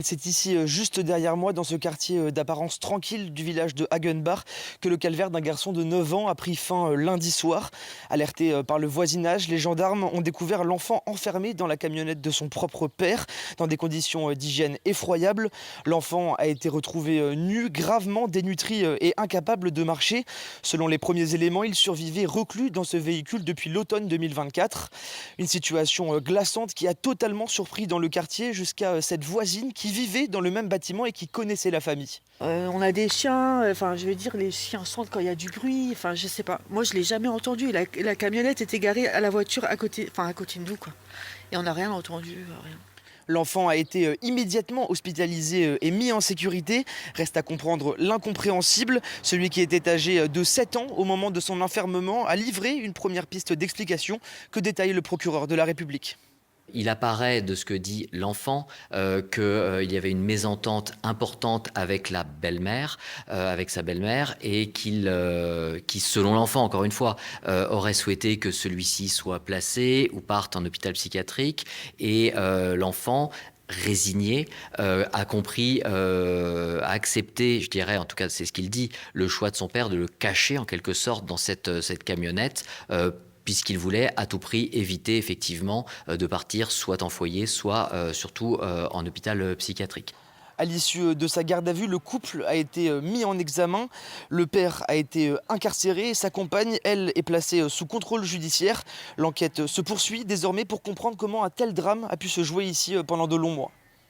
C'est ici, juste derrière moi, dans ce quartier d'apparence tranquille du village de Hagenbach, que le calvaire d'un garçon de 9 ans a pris fin lundi soir. Alertés par le voisinage, les gendarmes ont découvert l'enfant enfermé dans la camionnette de son propre père, dans des conditions d'hygiène effroyables. L'enfant a été retrouvé nu, gravement dénutri et incapable de marcher. Selon les premiers éléments, il survivait reclus dans ce véhicule depuis l'automne 2024. Une situation glaçante qui a totalement surpris dans le quartier jusqu'à cette voisine qui vivait dans le même bâtiment et qui connaissait la famille. On a des chiens, je veux dire, les chiens sentent quand il y a du bruit, je sais pas. Moi, je l'ai jamais entendu. La camionnette était garée à la voiture à côté de nous, quoi. Et on n'a rien entendu, rien. L'enfant a été immédiatement hospitalisé et mis en sécurité. Reste à comprendre l'incompréhensible. Celui qui était âgé de 7 ans au moment de son enfermement a livré une première piste d'explication que détaille le procureur de la République. Il apparaît de ce que dit l'enfant qu'il y avait une mésentente importante avec la belle-mère, avec sa belle-mère, et qui, selon l'enfant, encore une fois, aurait souhaité que celui-ci soit placé ou parte en hôpital psychiatrique. Et l'enfant, résigné, a compris, a accepté, je dirais, en tout cas c'est ce qu'il dit, le choix de son père de le cacher en quelque sorte dans cette camionnette, puisqu'il voulait à tout prix éviter effectivement de partir soit en foyer, soit surtout en hôpital psychiatrique. À l'issue de sa garde à vue, le couple a été mis en examen. Le père a été incarcéré et sa compagne, elle, est placée sous contrôle judiciaire. L'enquête se poursuit désormais pour comprendre comment un tel drame a pu se jouer ici pendant de longs mois.